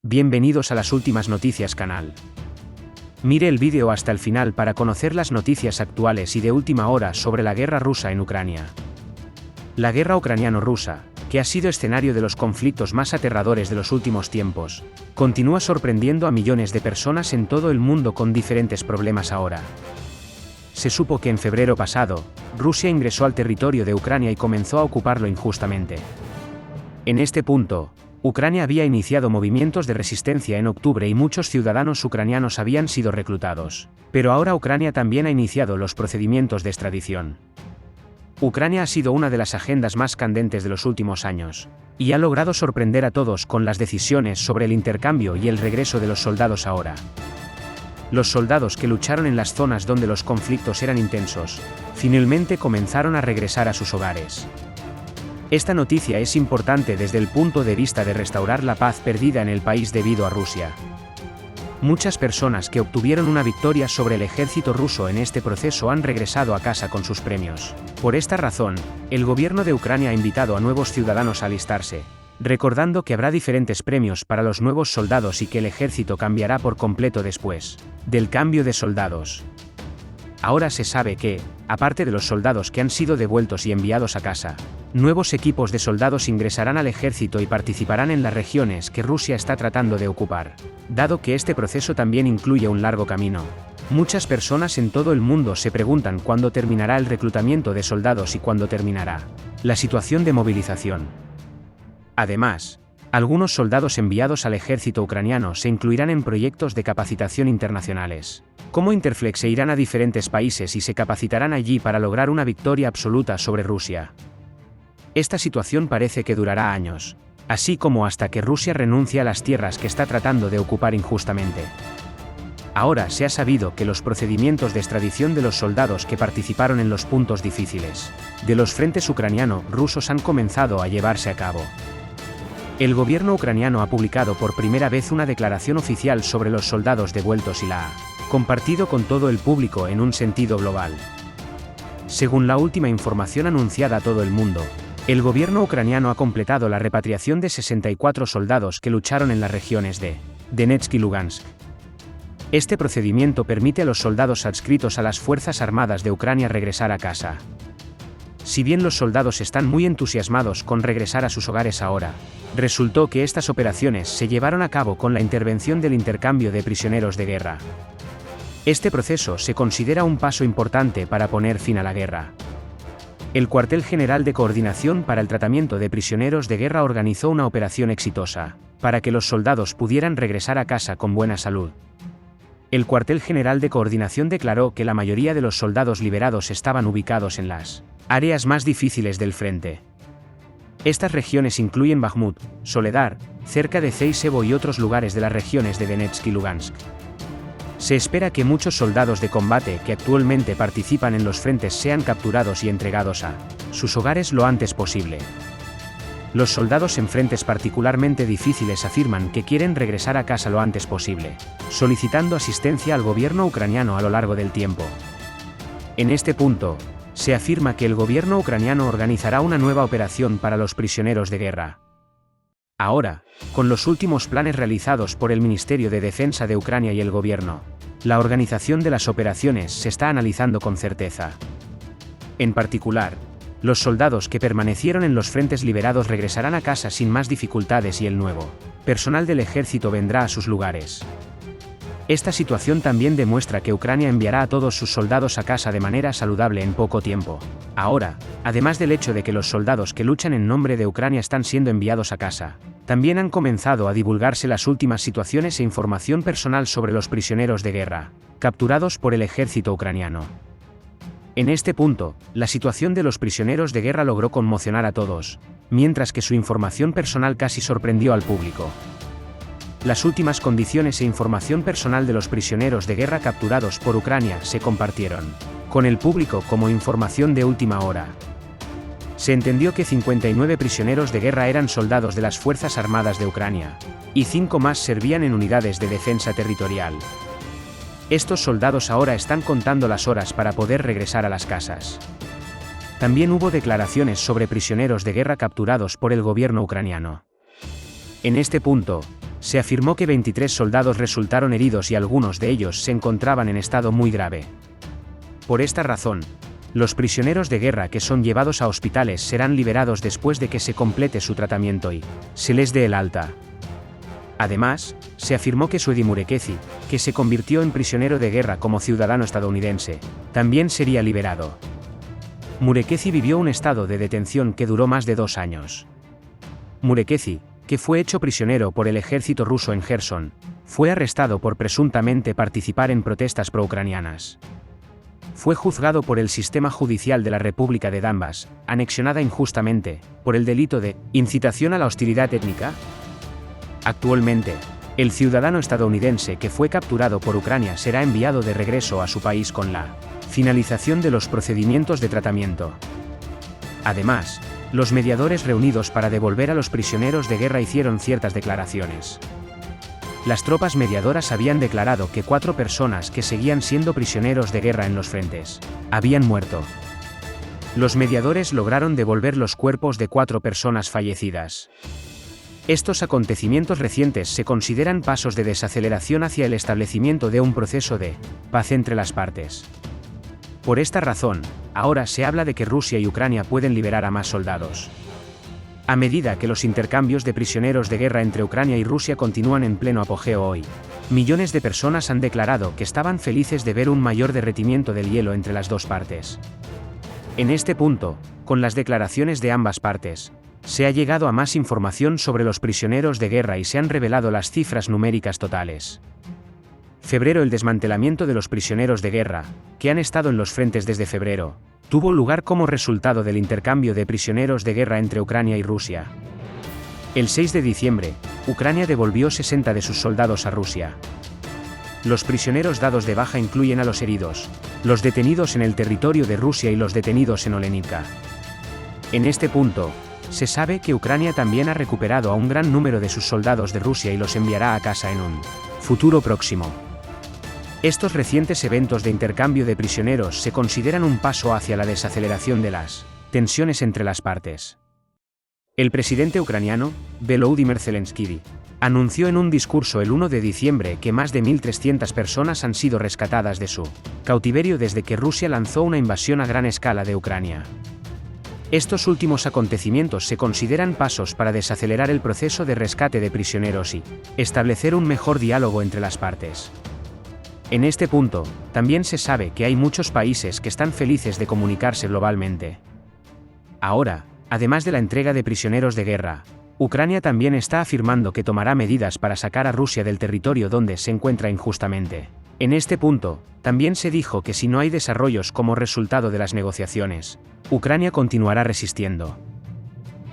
Bienvenidos a las últimas noticias canal. Mire el vídeo hasta el final para conocer las noticias actuales y de última hora sobre la guerra rusa en Ucrania. La guerra ucraniano-rusa, que ha sido escenario de los conflictos más aterradores de los últimos tiempos, continúa sorprendiendo a millones de personas en todo el mundo con diferentes problemas ahora. Se supo que en febrero pasado, Rusia ingresó al territorio de Ucrania y comenzó a ocuparlo injustamente. En este punto, Ucrania había iniciado movimientos de resistencia en octubre y muchos ciudadanos ucranianos habían sido reclutados, pero ahora Ucrania también ha iniciado los procedimientos de extradición. Ucrania ha sido una de las agendas más candentes de los últimos años, y ha logrado sorprender a todos con las decisiones sobre el intercambio y el regreso de los soldados ahora. Los soldados que lucharon en las zonas donde los conflictos eran intensos, finalmente comenzaron a regresar a sus hogares. Esta noticia es importante desde el punto de vista de restaurar la paz perdida en el país debido a Rusia. Muchas personas que obtuvieron una victoria sobre el ejército ruso en este proceso han regresado a casa con sus premios. Por esta razón, el gobierno de Ucrania ha invitado a nuevos ciudadanos a alistarse, recordando que habrá diferentes premios para los nuevos soldados y que el ejército cambiará por completo después del cambio de soldados. Ahora se sabe que, aparte de los soldados que han sido devueltos y enviados a casa, nuevos equipos de soldados ingresarán al ejército y participarán en las regiones que Rusia está tratando de ocupar. Dado que este proceso también incluye un largo camino, muchas personas en todo el mundo se preguntan cuándo terminará el reclutamiento de soldados y cuándo terminará la situación de movilización. Además, algunos soldados enviados al ejército ucraniano se incluirán en proyectos de capacitación internacionales, como Interflex, e irán a diferentes países y se capacitarán allí para lograr una victoria absoluta sobre Rusia. Esta situación parece que durará años, así como hasta que Rusia renuncie a las tierras que está tratando de ocupar injustamente. Ahora se ha sabido que los procedimientos de extradición de los soldados que participaron en los puntos difíciles de los frentes ucraniano-rusos han comenzado a llevarse a cabo. El gobierno ucraniano ha publicado por primera vez una declaración oficial sobre los soldados devueltos y la ha compartido con todo el público en un sentido global. Según la última información anunciada a todo el mundo, el gobierno ucraniano ha completado la repatriación de 64 soldados que lucharon en las regiones de Donetsk y Lugansk. Este procedimiento permite a los soldados adscritos a las Fuerzas Armadas de Ucrania regresar a casa. Si bien los soldados están muy entusiasmados con regresar a sus hogares ahora, resultó que estas operaciones se llevaron a cabo con la intervención del intercambio de prisioneros de guerra. Este proceso se considera un paso importante para poner fin a la guerra. El Cuartel General de Coordinación para el Tratamiento de Prisioneros de Guerra organizó una operación exitosa, para que los soldados pudieran regresar a casa con buena salud. El Cuartel General de Coordinación declaró que la mayoría de los soldados liberados estaban ubicados en las áreas más difíciles del frente. Estas regiones incluyen Bakhmut, Soledar, cerca de Zeisevo y otros lugares de las regiones de Donetsk y Lugansk. Se espera que muchos soldados de combate que actualmente participan en los frentes sean capturados y entregados a sus hogares lo antes posible. Los soldados en frentes particularmente difíciles afirman que quieren regresar a casa lo antes posible, solicitando asistencia al gobierno ucraniano a lo largo del tiempo. En este punto, se afirma que el gobierno ucraniano organizará una nueva operación para los prisioneros de guerra. Ahora, con los últimos planes realizados por el Ministerio de Defensa de Ucrania y el gobierno, la organización de las operaciones se está analizando con certeza. En particular, los soldados que permanecieron en los frentes liberados regresarán a casa sin más dificultades y el nuevo personal del ejército vendrá a sus lugares. Esta situación también demuestra que Ucrania enviará a todos sus soldados a casa de manera saludable en poco tiempo. Ahora, además del hecho de que los soldados que luchan en nombre de Ucrania están siendo enviados a casa, también han comenzado a divulgarse las últimas situaciones e información personal sobre los prisioneros de guerra, capturados por el ejército ucraniano. En este punto, la situación de los prisioneros de guerra logró conmocionar a todos, mientras que su información personal casi sorprendió al público. Las últimas condiciones e información personal de los prisioneros de guerra capturados por Ucrania se compartieron con el público como información de última hora. Se entendió que 59 prisioneros de guerra eran soldados de las Fuerzas Armadas de Ucrania, y 5 más servían en unidades de defensa territorial. Estos soldados ahora están contando las horas para poder regresar a las casas. También hubo declaraciones sobre prisioneros de guerra capturados por el gobierno ucraniano. En este punto, Se afirmó que 23 soldados resultaron heridos y algunos de ellos se encontraban en estado muy grave. Por esta razón, los prisioneros de guerra que son llevados a hospitales serán liberados después de que se complete su tratamiento y se les dé el alta. Además, se afirmó que Swedi Murekezi, que se convirtió en prisionero de guerra como ciudadano estadounidense, también sería liberado. Murekezi vivió un estado de detención que duró más de 2 años. Murekezi, que fue hecho prisionero por el ejército ruso en Gerson, fue arrestado por presuntamente participar en protestas pro-ucranianas. Fue juzgado por el sistema judicial de la República de Donbass, anexionada injustamente, por el delito de incitación a la hostilidad étnica. Actualmente, el ciudadano estadounidense que fue capturado por Ucrania será enviado de regreso a su país con la finalización de los procedimientos de tratamiento. Además, los mediadores reunidos para devolver a los prisioneros de guerra hicieron ciertas declaraciones. Las tropas mediadoras habían declarado que 4 personas que seguían siendo prisioneros de guerra en los frentes habían muerto. Los mediadores lograron devolver los cuerpos de 4 personas fallecidas. Estos acontecimientos recientes se consideran pasos de desaceleración hacia el establecimiento de un proceso de paz entre las partes. Por esta razón, ahora se habla de que Rusia y Ucrania pueden liberar a más soldados. A medida que los intercambios de prisioneros de guerra entre Ucrania y Rusia continúan en pleno apogeo hoy, millones de personas han declarado que estaban felices de ver un mayor derretimiento del hielo entre las dos partes. En este punto, con las declaraciones de ambas partes, se ha llegado a más información sobre los prisioneros de guerra y se han revelado las cifras numéricas totales. Febrero. El desmantelamiento de los prisioneros de guerra, que han estado en los frentes desde febrero, tuvo lugar como resultado del intercambio de prisioneros de guerra entre Ucrania y Rusia. El 6 de diciembre, Ucrania devolvió 60 de sus soldados a Rusia. Los prisioneros dados de baja incluyen a los heridos, los detenidos en el territorio de Rusia y los detenidos en Olenivka. En este punto, se sabe que Ucrania también ha recuperado a un gran número de sus soldados de Rusia y los enviará a casa en un futuro próximo. Estos recientes eventos de intercambio de prisioneros se consideran un paso hacia la desaceleración de las tensiones entre las partes. El presidente ucraniano, Volodymyr Zelensky, anunció en un discurso el 1 de diciembre que más de 1.300 personas han sido rescatadas de su cautiverio desde que Rusia lanzó una invasión a gran escala de Ucrania. Estos últimos acontecimientos se consideran pasos para desacelerar el proceso de rescate de prisioneros y establecer un mejor diálogo entre las partes. En este punto, también se sabe que hay muchos países que están felices de comunicarse globalmente. Ahora, además de la entrega de prisioneros de guerra, Ucrania también está afirmando que tomará medidas para sacar a Rusia del territorio donde se encuentra injustamente. En este punto, también se dijo que si no hay desarrollos como resultado de las negociaciones, Ucrania continuará resistiendo.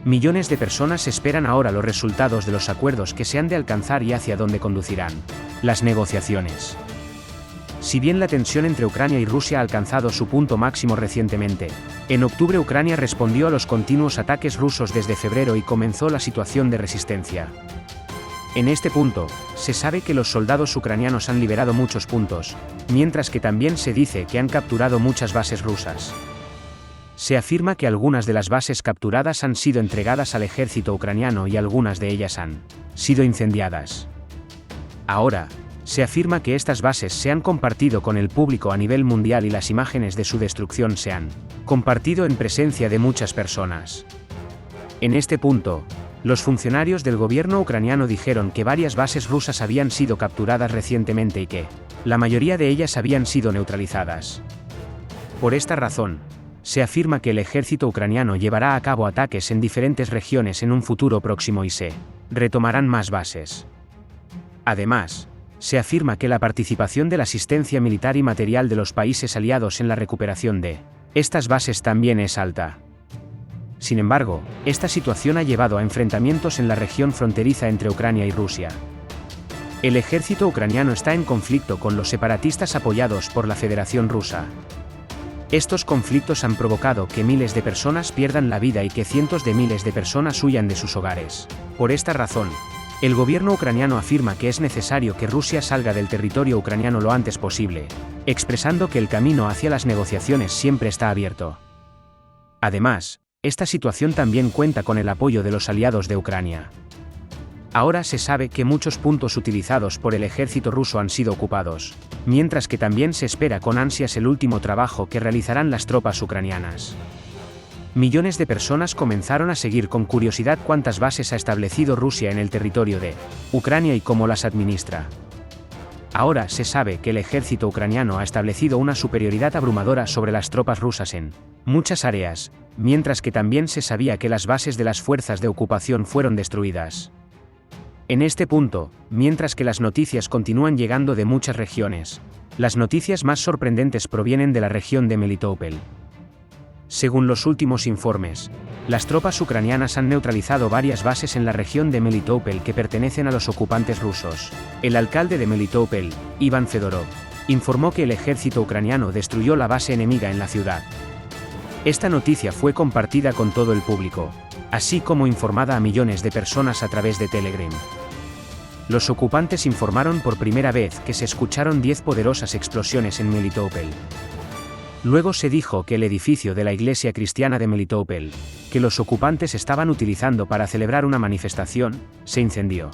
Millones de personas esperan ahora los resultados de los acuerdos que se han de alcanzar y hacia dónde conducirán las negociaciones. Si bien la tensión entre Ucrania y Rusia ha alcanzado su punto máximo recientemente, en octubre Ucrania respondió a los continuos ataques rusos desde febrero y comenzó la situación de resistencia. En este punto, se sabe que los soldados ucranianos han liberado muchos puntos, mientras que también se dice que han capturado muchas bases rusas. Se afirma que algunas de las bases capturadas han sido entregadas al ejército ucraniano y algunas de ellas han sido incendiadas. Ahora, se afirma que estas bases se han compartido con el público a nivel mundial y las imágenes de su destrucción se han compartido en presencia de muchas personas. En este punto, los funcionarios del gobierno ucraniano dijeron que varias bases rusas habían sido capturadas recientemente y que la mayoría de ellas habían sido neutralizadas. Por esta razón, se afirma que el ejército ucraniano llevará a cabo ataques en diferentes regiones en un futuro próximo y se retomarán más bases. Además, se afirma que la participación de la asistencia militar y material de los países aliados en la recuperación de estas bases también es alta. Sin embargo, esta situación ha llevado a enfrentamientos en la región fronteriza entre Ucrania y Rusia. El ejército ucraniano está en conflicto con los separatistas apoyados por la Federación Rusa. Estos conflictos han provocado que miles de personas pierdan la vida y que cientos de miles de personas huyan de sus hogares. Por esta razón, el gobierno ucraniano afirma que es necesario que Rusia salga del territorio ucraniano lo antes posible, expresando que el camino hacia las negociaciones siempre está abierto. Además, esta situación también cuenta con el apoyo de los aliados de Ucrania. Ahora se sabe que muchos puntos utilizados por el ejército ruso han sido ocupados, mientras que también se espera con ansias el último trabajo que realizarán las tropas ucranianas. Millones de personas comenzaron a seguir con curiosidad cuántas bases ha establecido Rusia en el territorio de Ucrania y cómo las administra. Ahora se sabe que el ejército ucraniano ha establecido una superioridad abrumadora sobre las tropas rusas en muchas áreas, mientras que también se sabía que las bases de las fuerzas de ocupación fueron destruidas. En este punto, mientras que las noticias continúan llegando de muchas regiones, las noticias más sorprendentes provienen de la región de Melitopol. Según los últimos informes, las tropas ucranianas han neutralizado varias bases en la región de Melitopol que pertenecen a los ocupantes rusos. El alcalde de Melitopol, Iván Fedorov, informó que el ejército ucraniano destruyó la base enemiga en la ciudad. Esta noticia fue compartida con todo el público, así como informada a millones de personas a través de Telegram. Los ocupantes informaron por primera vez que se escucharon 10 poderosas explosiones en Melitopol. Luego se dijo que el edificio de la iglesia cristiana de Melitopol, que los ocupantes estaban utilizando para celebrar una manifestación, se incendió.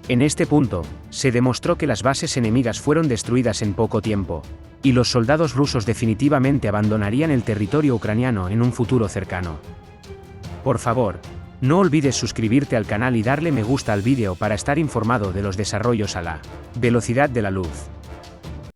En este punto, se demostró que las bases enemigas fueron destruidas en poco tiempo, y los soldados rusos definitivamente abandonarían el territorio ucraniano en un futuro cercano. Por favor, no olvides suscribirte al canal y darle me gusta al vídeo para estar informado de los desarrollos a la velocidad de la luz.